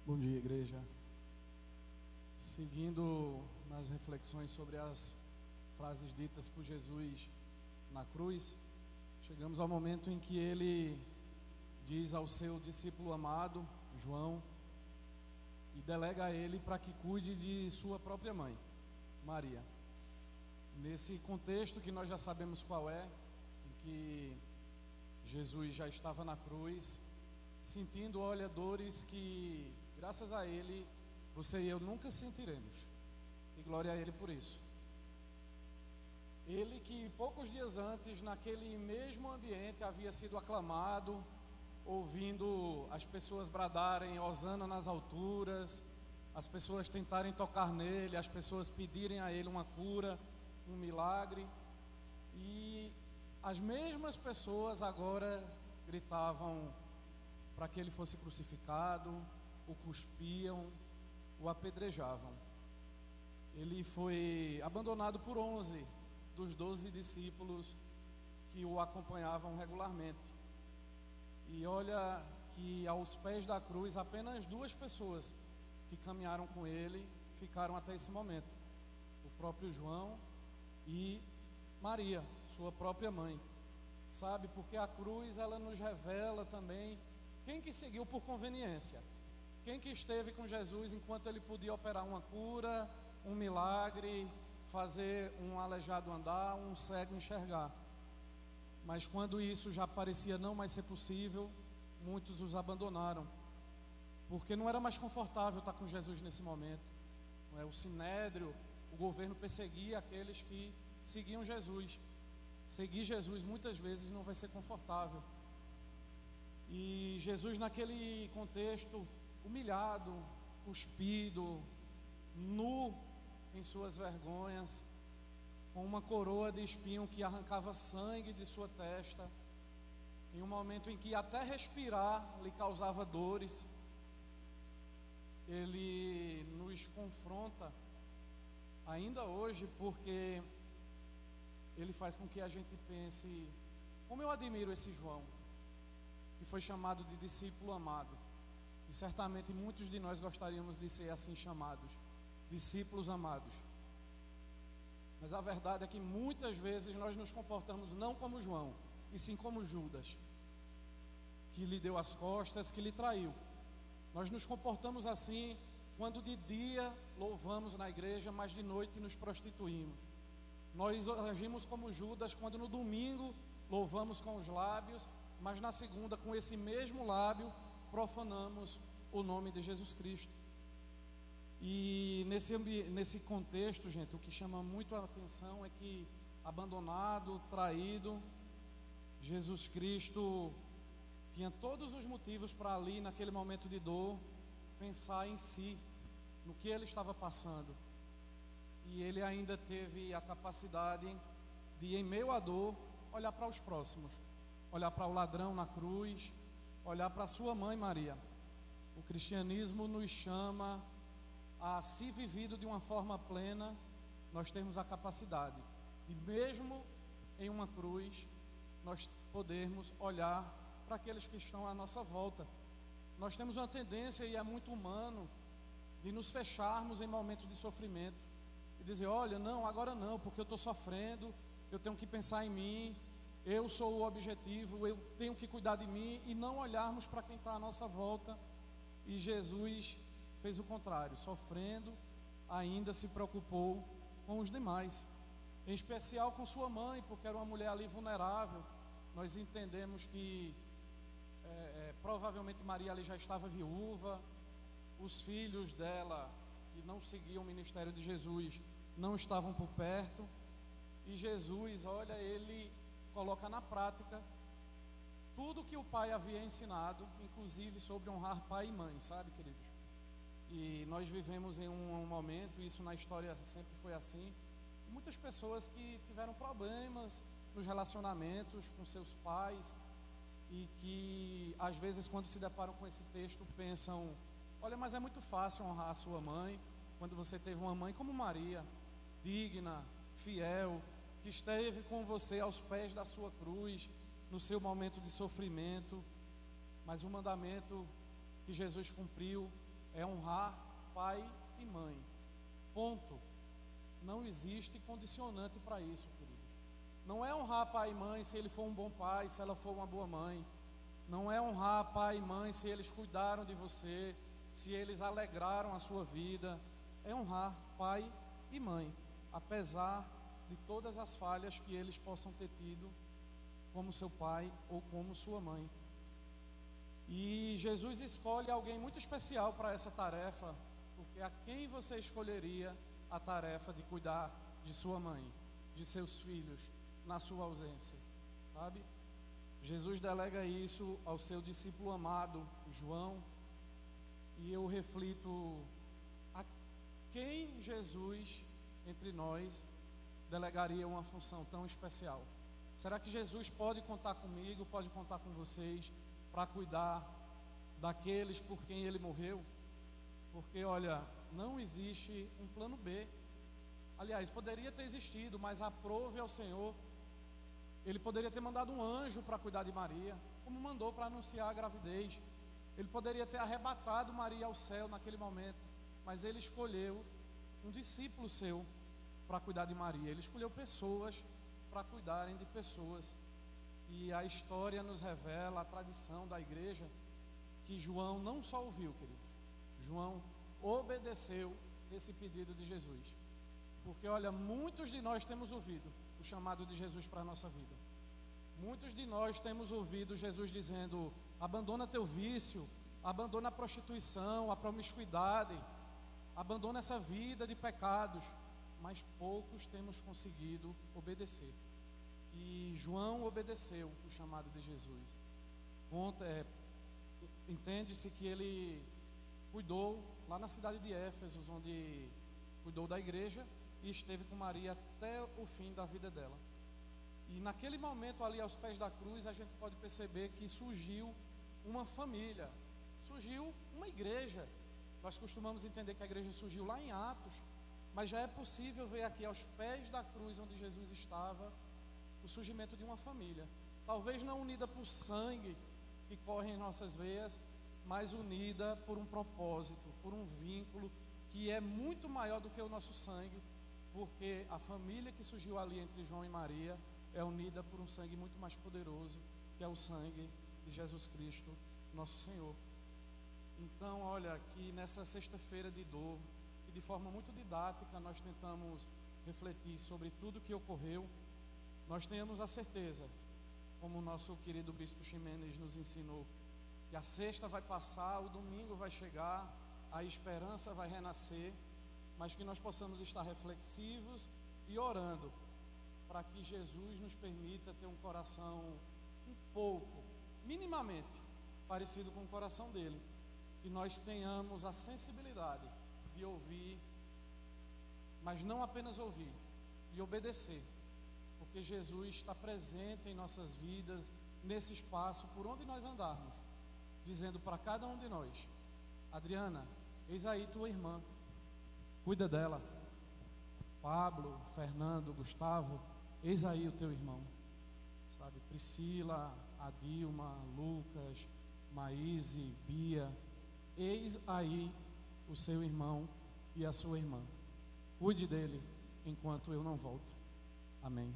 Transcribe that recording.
Bom dia, igreja. Seguindo nas reflexões sobre as frases ditas por Jesus na cruz, chegamos ao momento em que ele diz ao seu discípulo amado, João, e delega a ele para que cuide de sua própria mãe, Maria. Nesse contexto que nós já sabemos qual é, em que Jesus já estava na cruz, sentindo, olha, dores que, graças a Ele, você e eu nunca sentiremos. E glória a Ele por isso. Ele que poucos dias antes, naquele mesmo ambiente, havia sido aclamado, ouvindo as pessoas bradarem Hosana nas alturas, as pessoas tentarem tocar nele, as pessoas pedirem a Ele uma cura, um milagre. E as mesmas pessoas agora gritavam para que ele fosse crucificado, o cuspiam, o apedrejavam. Ele foi abandonado por 11 dos 12 discípulos que o acompanhavam regularmente. E olha que aos pés da cruz apenas 2 pessoas que caminharam com ele ficaram até esse momento: o próprio João e Maria, sua própria mãe. Sabe, porque a cruz ela nos revela também quem que seguiu por conveniência, quem que esteve com Jesus enquanto ele podia operar uma cura, um milagre, fazer um aleijado andar, um cego enxergar. Mas quando isso já parecia não mais ser possível, muitos os abandonaram, porque não era mais confortável estar com Jesus nesse momento. Não é? O sinédrio, o governo perseguia aqueles que seguiam Jesus. Seguir Jesus muitas vezes não vai ser confortável. E Jesus, naquele contexto, humilhado, cuspido, nu em suas vergonhas, com uma coroa de espinho que arrancava sangue de sua testa, em um momento em que até respirar lhe causava dores, ele nos confronta ainda hoje, porque ele faz com que a gente pense: como eu admiro esse João, que foi chamado de discípulo amado. E certamente muitos de nós gostaríamos de ser assim chamados, discípulos amados. Mas a verdade é que muitas vezes nós nos comportamos não como João, e sim como Judas, que lhe deu as costas, que lhe traiu. Nós nos comportamos assim quando de dia louvamos na igreja, mas de noite nos prostituímos. Nós agimos como Judas quando no domingo louvamos com os lábios, mas na segunda, com esse mesmo lábio, profanamos o nome de Jesus Cristo. E nesse contexto, gente, o que chama muito a atenção é que, abandonado, traído, Jesus Cristo tinha todos os motivos para ali, naquele momento de dor, pensar em si, no que ele estava passando. E ele ainda teve a capacidade de, em meio à dor, olhar para os próximos, olhar para o ladrão na cruz, olhar para sua mãe Maria. O cristianismo nos chama a, se vivido de uma forma plena, nós temos a capacidade de, mesmo em uma cruz, nós podermos olhar para aqueles que estão à nossa volta. Nós temos uma tendência, e é muito humano, de nos fecharmos em momentos de sofrimento e dizer: olha, não, agora não, porque eu estou sofrendo, eu tenho que pensar em mim, eu sou o objetivo, eu tenho que cuidar de mim, e não olharmos para quem está à nossa volta. E Jesus fez o contrário, sofrendo, ainda se preocupou com os demais, em especial com sua mãe, porque era uma mulher ali vulnerável. Nós entendemos que provavelmente Maria ali já estava viúva, os filhos dela, que não seguiam o ministério de Jesus, não estavam por perto, e Jesus, olha, ele coloca na prática tudo que o pai havia ensinado, inclusive sobre honrar pai e mãe, sabe, queridos? E nós vivemos em um momento, isso na história sempre foi assim, muitas pessoas que tiveram problemas nos relacionamentos com seus pais, e que às vezes, quando se deparam com esse texto, pensam: olha, mas é muito fácil honrar a sua mãe quando você teve uma mãe como Maria, digna, fiel, que esteve com você aos pés da sua cruz, no seu momento de sofrimento. Mas o mandamento que Jesus cumpriu é honrar pai e mãe. Ponto. Não existe condicionante para isso, queridos. Não é honrar pai e mãe se ele for um bom pai, se ela for uma boa mãe. Não é honrar pai e mãe se eles cuidaram de você, se eles alegraram a sua vida. É honrar pai e mãe, apesar de todas as falhas que eles possam ter tido como seu pai ou como sua mãe. E Jesus escolhe alguém muito especial para essa tarefa, porque a quem você escolheria a tarefa de cuidar de sua mãe, de seus filhos, na sua ausência, sabe? Jesus delega isso ao seu discípulo amado, João, e eu reflito a quem Jesus, entre nós, delegaria uma função tão especial. Será que Jesus pode contar comigo, pode contar com vocês para cuidar daqueles por quem ele morreu? Porque, olha, não existe um plano B. Aliás, poderia ter existido, mas aprove ao Senhor. Ele poderia ter mandado um anjo para cuidar de Maria, como mandou para anunciar a gravidez. Ele poderia ter arrebatado Maria ao céu naquele momento, mas ele escolheu um discípulo seu para cuidar de Maria. Ele escolheu pessoas para cuidarem de pessoas. E a história nos revela, a tradição da igreja, que João não só ouviu, queridos, João obedeceu esse pedido de Jesus. Porque, olha, muitos de nós temos ouvido o chamado de Jesus para a nossa vida. Muitos de nós temos ouvido Jesus dizendo: abandona teu vício, abandona a prostituição, a promiscuidade, abandona essa vida de pecados. Mas poucos temos conseguido obedecer. E João obedeceu o chamado de Jesus. Entende-se que ele cuidou lá na cidade de Éfeso, onde cuidou da igreja e esteve com Maria até o fim da vida dela. E naquele momento ali aos pés da cruz, a gente pode perceber que surgiu uma família, surgiu uma igreja. Nós costumamos entender que a igreja surgiu lá em Atos, mas já é possível ver aqui aos pés da cruz onde Jesus estava o surgimento de uma família. Talvez não unida por sangue que corre em nossas veias, mas unida por um propósito, por um vínculo que é muito maior do que o nosso sangue, porque a família que surgiu ali entre João e Maria é unida por um sangue muito mais poderoso, que é o sangue de Jesus Cristo, nosso Senhor. Então, olha, aqui nessa sexta-feira de dor, e de forma muito didática nós tentamos refletir sobre tudo que ocorreu, nós tenhamos a certeza, como o nosso querido Bispo Ximenes nos ensinou, que a sexta vai passar, o domingo vai chegar, a esperança vai renascer, mas que nós possamos estar reflexivos e orando para que Jesus nos permita ter um coração um pouco, minimamente, parecido com o coração dele, que nós tenhamos a sensibilidade de ouvir, mas não apenas ouvir, e obedecer, porque Jesus está presente em nossas vidas, nesse espaço, por onde nós andarmos, dizendo para cada um de nós: Adriana, eis aí tua irmã, cuida dela. Pablo, Fernando, Gustavo, eis aí o teu irmão, sabe? Priscila, Adilma, Lucas, Maíse, Bia, eis aí o seu irmão e a sua irmã. Cuide dele enquanto eu não volto. Amém.